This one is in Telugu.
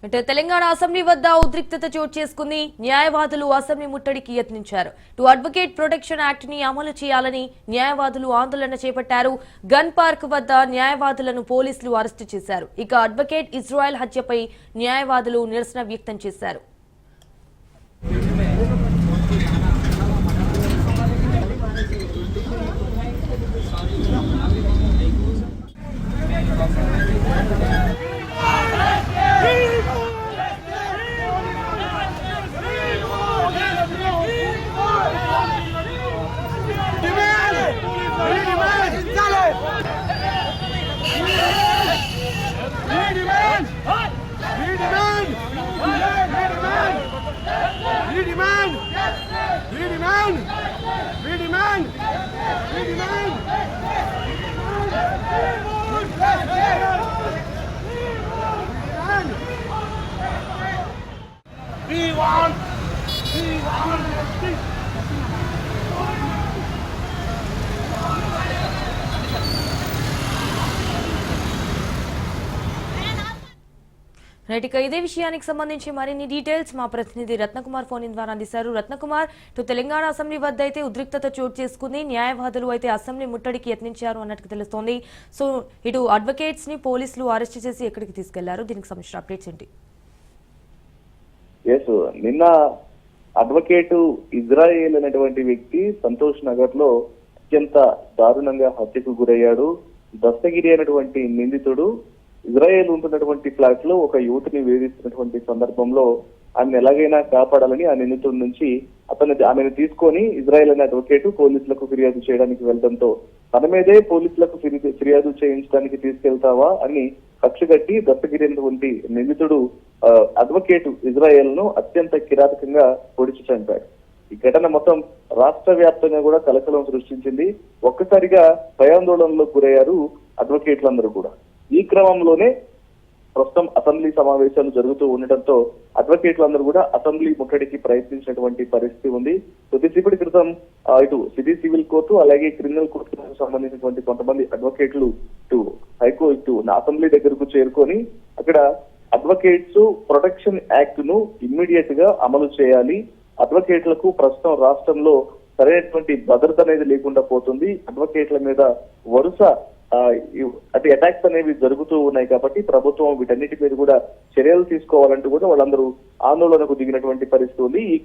అంటే తెలంగాణ అసెంబ్లీ వద్ద ఉద్రిక్తత చోటు చేసుకుంది. న్యాయవాదులు అసెంబ్లీ ముట్టడికి యత్నించారు. అడ్వకేట్ ప్రొటెక్షన్ యాక్ట్ ని అమలు చేయాలని న్యాయవాదులు ఆందోళన చేపట్టారు. గన్ పార్క్ వద్ద న్యాయవాదులను పోలీసులు అరెస్టు చేశారు. ఇక అడ్వకేట్ ఇజ్రాయెల్ హత్యపై న్యాయవాదులు నిరసన వ్యక్తం చేశారు. రైట్, ఇదే విషయానికి సంబంధించి మరిన్ని డీటెయిల్స్ మా ప్రతినిధి రత్నకుమార్ ఫోన్ ద్వారా అందిస్తారు. రత్నకుమార్, తెలంగాణ అసెంబ్లీ వద్ద అయితే ఉద్రిక్తత చోటు చేసుకుంది. న్యాయవాదులు అయితే అసెంబ్లీ ముట్టడికి యత్నించారు అన్నట్టు తెలుస్తోంది. సో ఇటు అడ్వకేట్స్ ని పోలీసులు అరెస్ట్ చేసి ఎక్కడికి తీసుకెళ్లారు? దీనికి సంబంధించిన అప్డేట్స్ ఏంటి? నిన్న అడ్వకేట్ ఇజ్రాయేల్ అనేటువంటి వ్యక్తి సంతోష్ నగర్ లో అత్యంత దారుణంగా హత్యకు గురయ్యాడు. దస్తగిరి అనేటువంటి నిందితుడు ఇజ్రాయేల్ ఉంటున్నటువంటి ఫ్లాట్ లో ఒక యువతిని వేధిస్తున్నటువంటి సందర్భంలో ఆమెను ఎలాగైనా కాపాడాలని ఆ నిందితుడి నుంచి ఆమెను తీసుకొని ఇజ్రాయేల్ అనే అడ్వకేట్ పోలీసులకు ఫిర్యాదు చేయడానికి వెళ్లడంతో తన మీదే పోలీసులకు ఫిర్యాదు చేయించడానికి తీసుకెళ్తావా అని కక్ష కట్టి దస్తగిరి అనేటువంటి నిందితుడు అడ్వకేట్ ఇజ్రాయేల్ ను అత్యంత కిరాతకంగా పొడిచి చంపాడు. ఈ ఘటన మొత్తం రాష్ట్ర వ్యాప్తంగా కూడా కలకలం సృష్టించింది. ఒక్కసారిగా భయాందోళనలో గురయ్యారు అడ్వకేట్లందరూ కూడా. ఈ క్రమంలోనే ప్రస్తుతం అసెంబ్లీ సమావేశాలు జరుగుతూ ఉండటంతో అడ్వకేట్లందరూ కూడా అసెంబ్లీ ముట్టడికి ప్రయత్నించినటువంటి పరిస్థితి ఉంది. కొద్దిసేపటి క్రితం ఇటు సివిల్ కోర్టు అలాగే క్రిమినల్ కోర్టుకు సంబంధించినటువంటి కొంతమంది అడ్వకేట్లు హైకోర్టు అసెంబ్లీ దగ్గరకు చేరుకొని అక్కడ అడ్వకేట్స్ ప్రొటెక్షన్ యాక్ట్ ను ఇమ్మీడియట్ గా అమలు చేయాలి, అడ్వకేట్లకు ప్రస్తుతం రాష్ట్రంలో సరైనటువంటి భద్రత అనేది లేకుండా పోతుంది, అడ్వకేట్ల మీద వరుస అటాక్స్ అనేవి జరుగుతూ ఉన్నాయి కాబట్టి ప్రభుత్వం వీటన్నిటి మీద కూడా చర్యలు తీసుకోవాలంటూ కూడా వాళ్ళందరూ ఆందోళనకు దిగినటువంటి పరిస్థితి ఉంది. ఈ